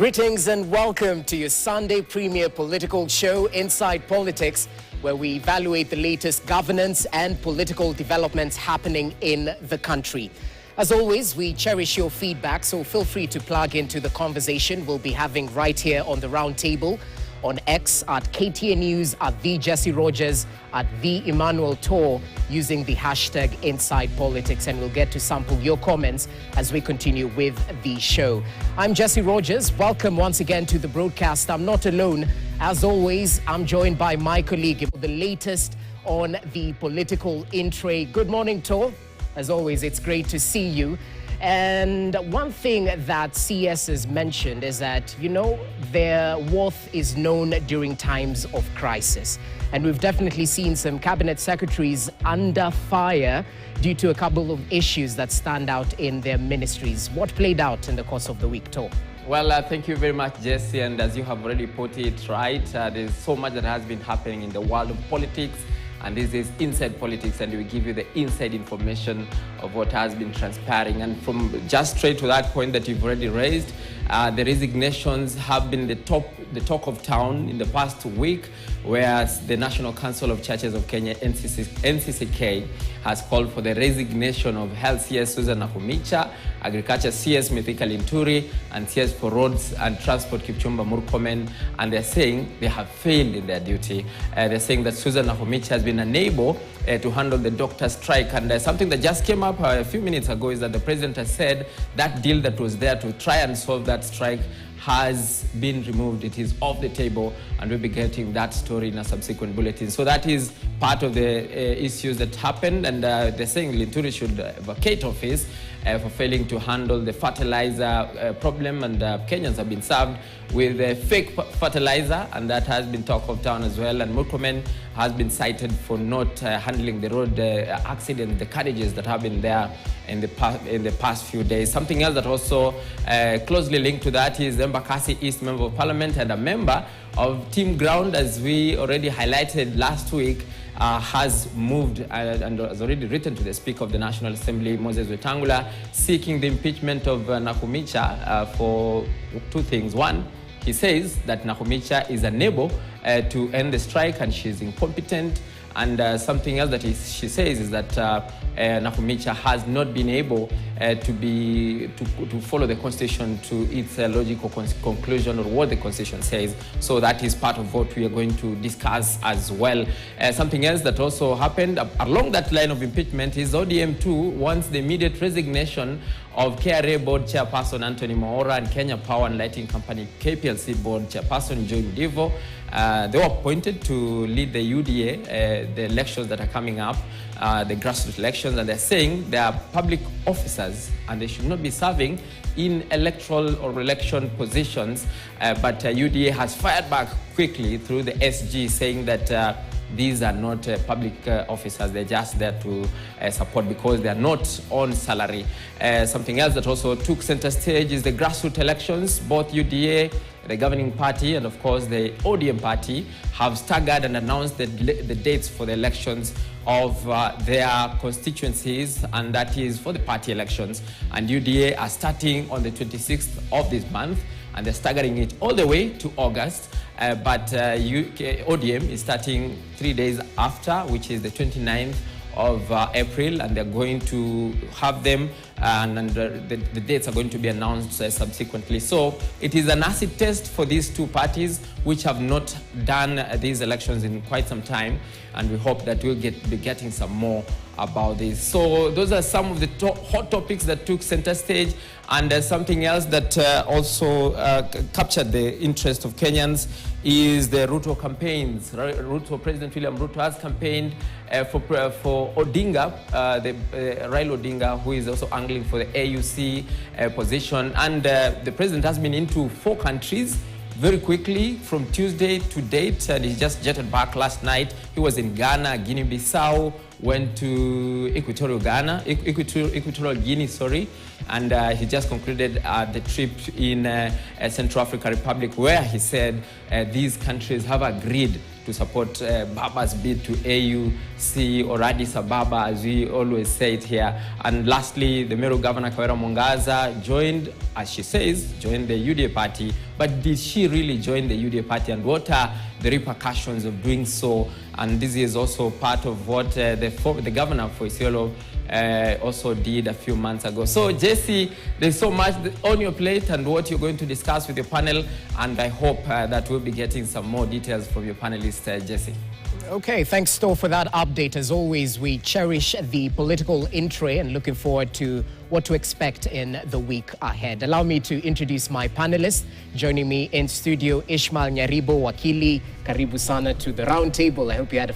Greetings and welcome to your Sunday premier political show, Inside Politics, where we evaluate the latest governance and political developments happening in the country. As always, we cherish your feedback, so feel free to plug into the conversation we'll be having right here on the round table, on X at KTN News, at the Jesse Rogers, at the Emmanuel Tor, using the hashtag Inside Politics, and we'll get to sample your comments as we continue with the show. I'm Jesse Rogers. Welcome once again to the broadcast. I'm not alone. As always, I'm joined by my colleague for the latest on the political in-tray. Good morning, Tor. As always, it's great to see you. And one thing that CS has mentioned is that, their worth is known during times of crisis. And we've definitely seen some cabinet secretaries under fire due to a couple of issues that stand out in their ministries. What played out in the course of the week, Tor? Well, thank you very much, Jesse. And as you have already put it right, there's so much that has been happening in the world of politics. And this is Inside Politics, and we give you the inside information of what has been transpiring. And from just straight to that point that you've already raised, the resignations have been the talk of town in the past week, whereas the National Council of Churches of Kenya, NCCK, has called for the resignation of Health CS Susan Nakhumicha, Agriculture CS Mithika Linturi, and CS for Roads and Transport Kipchumba Murkomen, and they're saying they have failed in their duty. They're saying that Susan Nakhumicha has been unable to handle the doctor strike, and something that just came up a few minutes ago is that the president has said that deal that was there to try and solve that strike has been removed. It is off the table, and we'll be getting that story in a subsequent bulletin. So that is part of the issues that happened, and they're saying Linturi should vacate office for failing to handle the fertilizer problem, and Kenyans have been served with fake fertilizer, and that has been talk of town as well. And Murkomen has been cited for not handling the road accident, the carriages that have been there in the past few days. Something else that also closely linked to that is the Embakasi East Member of Parliament and a member of Team Ground, as we already highlighted last week, has moved and has already written to the Speaker of the National Assembly, Moses Wetangula, seeking the impeachment of Nakhumicha for two things. One, he says that Nakhumicha is unable to end the strike and she's incompetent. And something else that she says is that Nakhumicha has not been able to follow the Constitution to its logical conclusion, or what the Constitution says. So that is part of what we are going to discuss as well. Something else that also happened along that line of impeachment is ODM too wants the immediate resignation of KRA Board Chairperson Anthony Maora and Kenya Power and Lighting Company KPLC Board Chairperson Joy Ndivo. They were appointed to lead the UDA, the elections that are coming up, the grassroots elections, and they're saying they are public officers and they should not be serving in electoral or election positions. But UDA has fired back quickly through the SG, saying that these are not public officers. They're just there to support because they are not on salary. Something else that also took center stage is the grassroots elections. Both UDA, the governing party, and of course the ODM party have staggered and announced the dates for the elections of their constituencies, and that is for the party elections. And UDA are starting on the 26th of this month, and they're staggering it all the way to August. But ODM is starting 3 days after, which is the 29th of April, and they're going to have them, and the dates are going to be announced subsequently. So it is an acid test for these two parties, which have not done these elections in quite some time, and we hope that we'll be getting some more about this. So those are some of the hot topics that took center stage, and something else that also captured the interest of Kenyans is the Ruto campaigns. President William Ruto has campaigned for Odinga, Raila Odinga, who is also angling for the AUC position. And the president has been into 4 countries very quickly from Tuesday to date, and he just jetted back last night. He was in Ghana, Guinea-Bissau, went to Equatorial Guinea, sorry, and he just concluded the trip in Central African Republic, where he said these countries have agreed to support Baba's bid to AUC or Addis Ababa, as we always say it here. And lastly, the Meru Governor Kawera Mwangaza joined, as she says, joined the UDA party. But did she really join the UDA party, and what are the repercussions of doing so? And this is also part of what the governor for Isiolo also did a few months ago. So Jesse, there's so much on your plate and what you're going to discuss with your panel, and I hope that we'll be getting some more details from your panelist, Jesse. Okay, thanks, Sto, for that update. As always, we cherish the political entry and looking forward to what to expect in the week ahead. Allow me to introduce my panelists. Joining me in studio, Ishmael Nyaribo, Wakili. Karibu sana to the round table. I hope you had a